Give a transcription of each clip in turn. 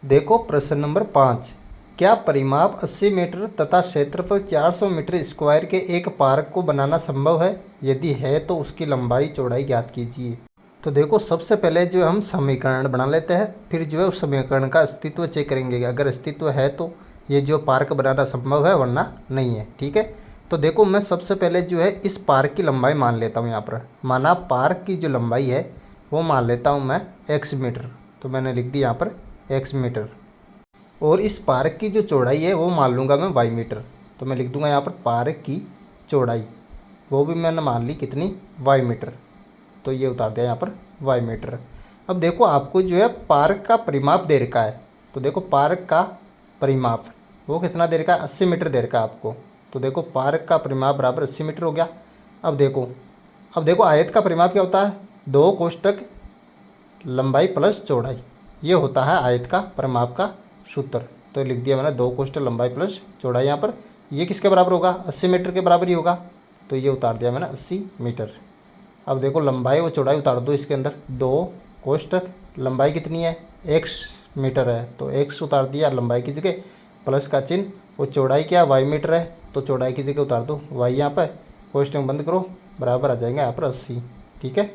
देखो प्रश्न नंबर 5। क्या परिमाप 80 मीटर तथा क्षेत्रफल 400 मीटर स्क्वायर के एक पार्क को बनाना संभव है? यदि है तो उसकी लंबाई चौड़ाई ज्ञात कीजिए। तो देखो सबसे पहले जो है हम समीकरण बना लेते हैं, फिर जो है उस समीकरण का अस्तित्व चेक करेंगे। अगर अस्तित्व है तो ये जो पार्क बनाना संभव है, वरना नहीं है। ठीक है, तो देखो मैं सबसे पहले जो है इस पार्क की लंबाई मान लेता हूँ। यहाँ पर माना पार्क की जो लंबाई है वो मान लेता हूँ मैं x मीटर। तो मैंने लिख दी यहाँ पर x मीटर। और इस पार्क की जो चौड़ाई है वो मान लूँगा मैं y मीटर। तो मैं लिख दूँगा यहाँ पर पार्क की चौड़ाई, वो भी मैंने मान ली कितनी, y मीटर। तो ये उतार दिया यहाँ पर y मीटर। अब देखो आपको जो है पार्क का परिमाप दे रखा है। तो देखो पार्क का परिमाप वो कितना दे रखा है, 80 मीटर दे रखा है आपको। तो देखो पार्क का परिमाप बराबर 80 मीटर हो गया। अब देखो आयत का परिमाप क्या होता है, 2 कोष्टक लंबाई प्लस चौड़ाई। ये होता है आयत का परिमाप का सूत्र। तो लिख दिया मैंने 2 कोष्टक लंबाई प्लस चौड़ाई। यहाँ पर ये किसके बराबर होगा, 80 मीटर के बराबर ही होगा। तो ये उतार दिया मैंने 80 मीटर। अब देखो लंबाई और चौड़ाई उतार दो इसके अंदर। 2 कोष्टक लंबाई कितनी है, x मीटर है, तो x उतार दिया लंबाई की जगह, प्लस का चिन्ह, और चौड़ाई क्या है, y मीटर है, तो चौड़ाई की जगह उतार दो y। यहाँ पर कोष्टक बंद करो, बराबर आ जाएंगे यहाँ पर 80। ठीक है,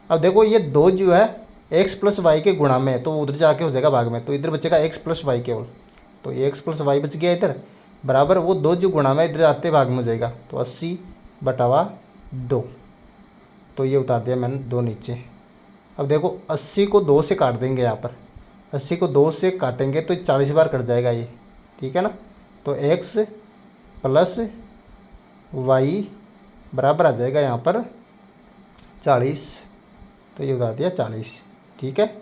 अब देखो ये 2 जो है x प्लस वाई के गुणा में है, तो उधर जाके हो जाएगा भाग में, तो इधर बचेगा x प्लस वाई केवल। तो ये x प्लस वाई बच गया इधर, बराबर वो 2 जो गुणा में इधर आते भाग में हो जाएगा, तो 80/2। तो ये उतार दिया मैंने 2 नीचे। अब देखो 80 को 2 से काट देंगे। यहाँ पर 80 को 2 से काटेंगे तो 40 बार कट जाएगा ये। ठीक है ना, तो x प्लस वाई बराबर आ जाएगा यहाँ पर 40। तो ये उतार दिया 40। ठीक है,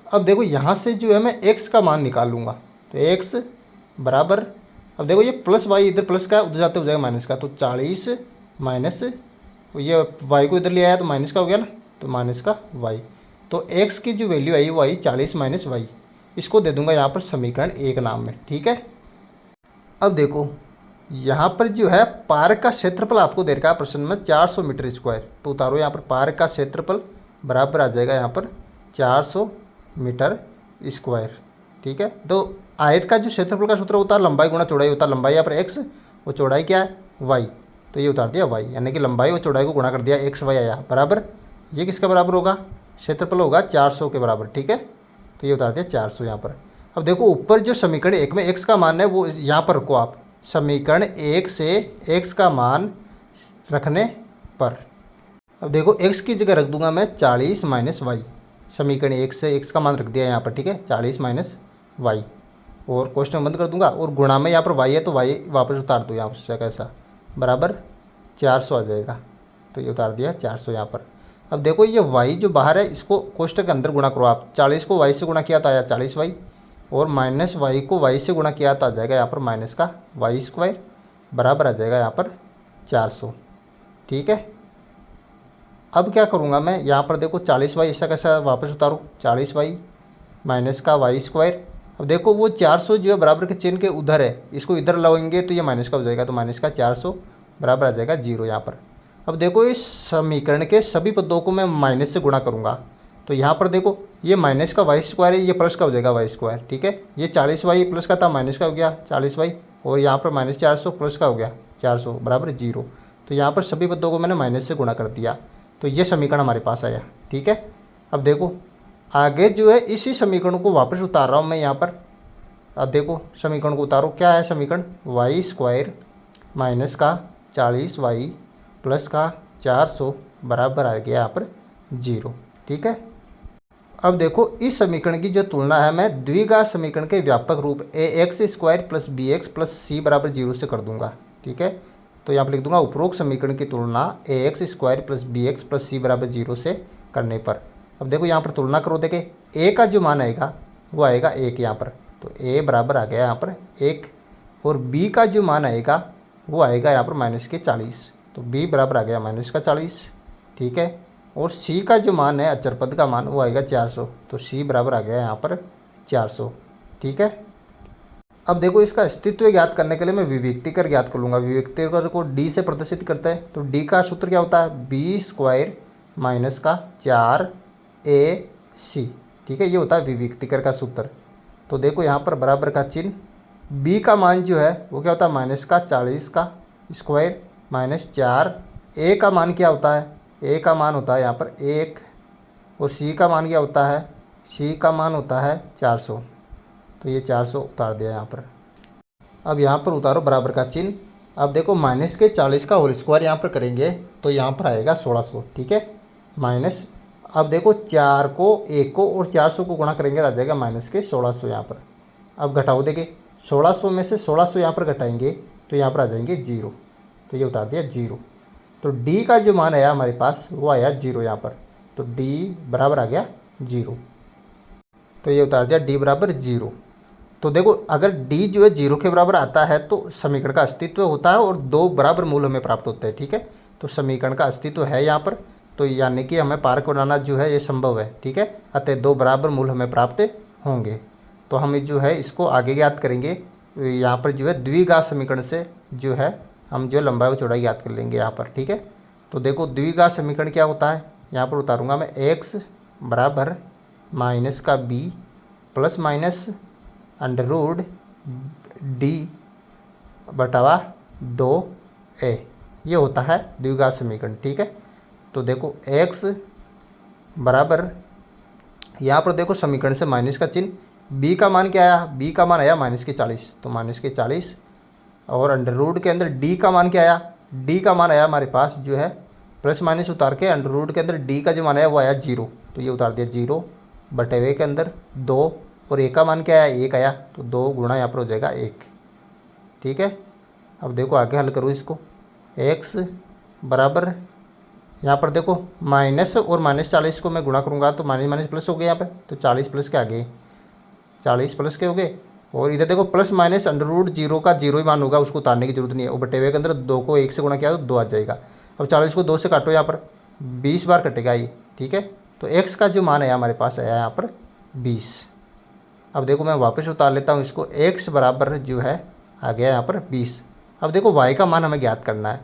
अब देखो यहाँ से जो है मैं x का मान निकाल लूँगा। तो x बराबर, अब देखो ये प्लस वाई इधर प्लस का उधर जाते हो जाएगा माइनस का, तो 40 माइनस, ये y को इधर ले आया तो माइनस का हो गया ना, तो माइनस का y। तो x की जो वैल्यू आई वो आई 40 माइनस वाई। इसको दे दूंगा यहाँ पर समीकरण 1 नाम में। ठीक है, अब देखो यहाँ पर जो है पार्क का क्षेत्रफल आपको दे रखा है प्रश्न में 400 मीटर स्क्वायर। तो उतारो यहाँ पर पार्क का क्षेत्रफल बराबर आ जाएगा यहाँ पर 400 मीटर स्क्वायर। ठीक है, तो आयत का जो क्षेत्रफल का सूत्र होता है लंबाई गुणा चौड़ाई होता है। लंबाई यहाँ पर x और चौड़ाई क्या है, y। तो ये उतार दिया y, यानी कि लंबाई और चौड़ाई को गुणा कर दिया, x y आया बराबर। ये किसका बराबर होगा, क्षेत्रफल होगा 400 के बराबर। ठीक है, तो ये उतार दिया 400 यहाँ पर। अब देखो ऊपर जो समीकरण 1 में x का मान है वो यहाँ पर रखो आप। समीकरण 1 से x का मान रखने पर, अब देखो x की जगह रख दूंगा मैं 40 माइनस वाई। समीकरण 1 से x का मान रख दिया यहाँ पर। ठीक है, 40 माइनस वाई, और क्वेश्चन बंद कर दूंगा, और गुणा में यहाँ पर y है तो y वापस उतार दो यहाँ से, कैसा बराबर 400 आ जाएगा। तो ये उतार दिया 400 यहाँ पर। अब देखो ये y जो बाहर है इसको कोष्टक के अंदर गुणा करो आप। 40 को y से गुणा किया तो आया 40y, और माइनस y को y से गुणा किया तो आ जाएगा यहाँ पर माइनस का y स्क्वायर, बराबर आ जाएगा यहाँ पर 400। ठीक है, अब क्या करूँगा मैं यहाँ पर, देखो 40y ऐसा कैसा वापस उतारूँ, 40y माइनस का y स्क्वायर। अब देखो वो 400 जो है बराबर के चिन्ह के उधर है, इसको इधर लाएंगे तो ये माइनस का हो जाएगा, तो माइनस का 400 बराबर आ जाएगा 0 यहाँ पर। अब देखो इस समीकरण के सभी पदों को मैं माइनस से गुणा करूँगा। तो यहाँ पर देखो ये माइनस का वाई स्क्वायर है, ये प्लस का हो जाएगा वाई स्क्वायर। ठीक है, ये 40y प्लस का था, माइनस का हो गया 40y, और यहाँ पर माइनस 400 प्लस का हो गया 400 बराबर 0। तो यहाँ पर सभी पदों को मैंने माइनस से गुणा कर दिया, तो ये समीकरण हमारे पास आया। ठीक है, अब देखो आगे जो है इसी समीकरण को वापस उतार रहा हूँ मैं यहाँ पर। अब देखो समीकरण को उतारो, क्या है समीकरण, वाई स्क्वायर माइनस का 40y प्लस का 400 बराबर आ गया यहाँ पर 0। ठीक है, अब देखो इस समीकरण की जो तुलना है मैं द्विघात समीकरण के व्यापक रूप ax square plus bx plus c बराबर 0 से कर दूंगा। ठीक है, तो यहाँ पर लिख दूंगा उपरोक्त समीकरण की तुलना ax square plus bx plus c बराबर 0 से करने पर। अब देखो यहाँ पर तुलना करो, देखे a का जो मान आएगा वो आएगा 1 यहाँ पर, तो a बराबर आ गया यहाँ पर 1, और b का जो मान आएगा वो आएगा यहाँ पर माइनस के 40, तो b बराबर आ गया माइनस का 40। ठीक है, और c का जो मान है अचर पद का मान वो आएगा 400, तो c बराबर आ गया यहाँ पर 400। ठीक है, अब देखो इसका अस्तित्व ज्ञात करने के लिए मैं विविक्तिकर ज्ञात कर लूँगा। विविक्तिकर को d से प्रदर्शित करता है, तो d का सूत्र क्या होता है, b स्क्वायर माइनस का 4ac। ठीक है, ये होता है विविक्तिकर का सूत्र। तो देखो यहाँ पर बराबर का चिन्ह, b का मान जो है वो क्या होता है माइनस का 40 का स्क्वायर माइनस 4, a का मान क्या होता है, a का मान होता है यहाँ पर 1, और c का मान क्या होता है, c का मान होता है 400। तो ये 400 उतार दिया यहाँ पर। अब यहाँ पर उतारो बराबर का चिन्ह। अब देखो माइनस के 40 का होल स्क्वायर यहाँ पर करेंगे तो यहाँ पर आएगा 1600, ठीक है, माइनस। अब देखो 4 को 1 को और 400 को गुणा करेंगे तो आ जाएगा माइनस के 1600 यहाँ पर। अब घटाओ देंगे, 1600 में से 1600 यहाँ पर घटाएंगे तो यहाँ पर आ जाएंगे 0, तो ये उतार दिया 0। तो d का जो मान आया हमारे पास वो आया 0 यहाँ पर, तो d बराबर आ गया 0, तो ये उतार दिया d बराबर 0। तो देखो अगर d जो है 0 के बराबर आता है तो समीकरण का अस्तित्व होता है और 2 बराबर मूल हमें प्राप्त होते हैं, ठीक है। तो समीकरण का अस्तित्व है यहाँ पर, तो यानी कि हमें पारक बनाना जो है ये संभव है, ठीक है। अतः 2 बराबर मूल हमें प्राप्त होंगे। तो हम जो है इसको आगे ज्ञात करेंगे, यहाँ पर जो है द्विघात समीकरण से जो है हम जो लंबाई व चौड़ाई ज्ञात कर लेंगे यहाँ पर, ठीक है। तो देखो द्विघात समीकरण क्या होता है, यहाँ पर उतारूँगा मैं, x बराबर माइनस का b plus minus under root d बटावा 2a, ये होता है द्विघात समीकरण, ठीक है। तो देखो x बराबर, यहाँ पर देखो समीकरण से माइनस का चिन्ह, b का मान क्या आया, b का मान आया माइनस के 40, तो माइनस के 40, और अंडर रूट के अंदर d का मान क्या आया, d का मान आया हमारे पास जो है प्लस माइनस उतार के अंडर रूट के अंदर d का जो मान आया वो आया 0, तो ये उतार दिया 0 बटे हुए के अंदर 2, और a का मान क्या आया 1 आया, तो 2 गुणा यहाँ पर हो जाएगा 1, ठीक है। अब देखो आगे हल करो इसको, x बराबर, यहाँ पर देखो माइनस और माइनस 40 को मैं गुणा करूँगा तो माइनस माइनस प्लस हो गया यहाँ पर, तो 40 प्लस के आगे 40 प्लस के हो गए, और इधर देखो प्लस माइनस अंडर रूट 0 का 0 ही मान होगा, उसको उतारने की जरूरत नहीं है। और बटे हुए के अंदर 2 को 1 से गुणा किया तो 2 आ जाएगा। अब 40 को 2 से काटो, यहाँ पर 20 बार कटेगा ये, ठीक है। तो x का जो मान है हमारे पास आया यहाँ पर 20। अब देखो मैं वापस उतार लेता हूँ इसको, x बराबर जो है आ गया यहाँ पर 20। अब देखो y का मान हमें ज्ञात करना है,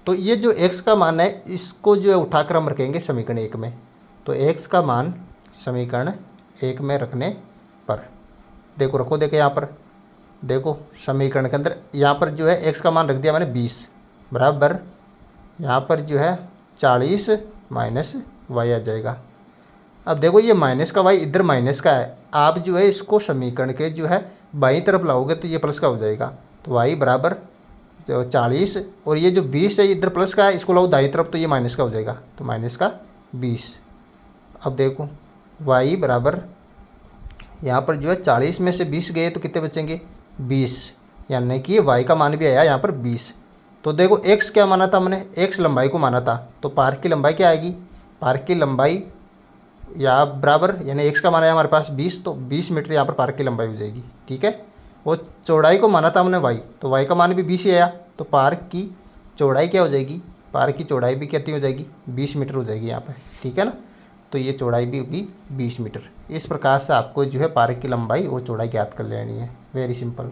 तो ये जो x का मान है इसको जो है उठाकर हम रखेंगे समीकरण 1 में। तो x का मान समीकरण 1 में रखने पर देखो रखो, देखे यहाँ पर देखो समीकरण के अंदर यहाँ पर जो है x का मान रख दिया मैंने 20 बराबर, यहाँ पर जो है 40 माइनस y आ जाएगा। अब देखो ये माइनस का y इधर माइनस का है, आप जो है इसको समीकरण के जो है बाईं तरफ लाओगे तो ये प्लस का हो जाएगा। तो y बराबर जो 40, और ये जो 20 है इधर प्लस का है, इसको लाओ दाईं तरफ तो ये माइनस का हो जाएगा, तो माइनस का 20। अब देखो y बराबर, यहाँ पर जो है 40 में से 20 गए तो कितने बचेंगे 20, यानी कि y का मान भी आया यहाँ पर 20। तो देखो x क्या माना था हमने, x लंबाई को माना था, तो पार्क की लंबाई क्या आएगी, पार्क की लंबाई या बराबर, यानी x का मान आया हमारे पास 20, तो 20 मीटर यहाँ पर पार्क की लंबाई हो जाएगी, ठीक है। वो चौड़ाई को माना था हमने y, तो y का मान भी 20 ही आया, तो पार्क की चौड़ाई क्या हो जाएगी, पार्क की चौड़ाई भी कितनी हो जाएगी 20 मीटर हो जाएगी यहाँ पर, ठीक है ना। तो ये चौड़ाई भी होगी 20 मीटर। इस प्रकार से आपको जो है पार्क की लंबाई और चौड़ाई ज्ञात कर लेनी है, वेरी सिंपल।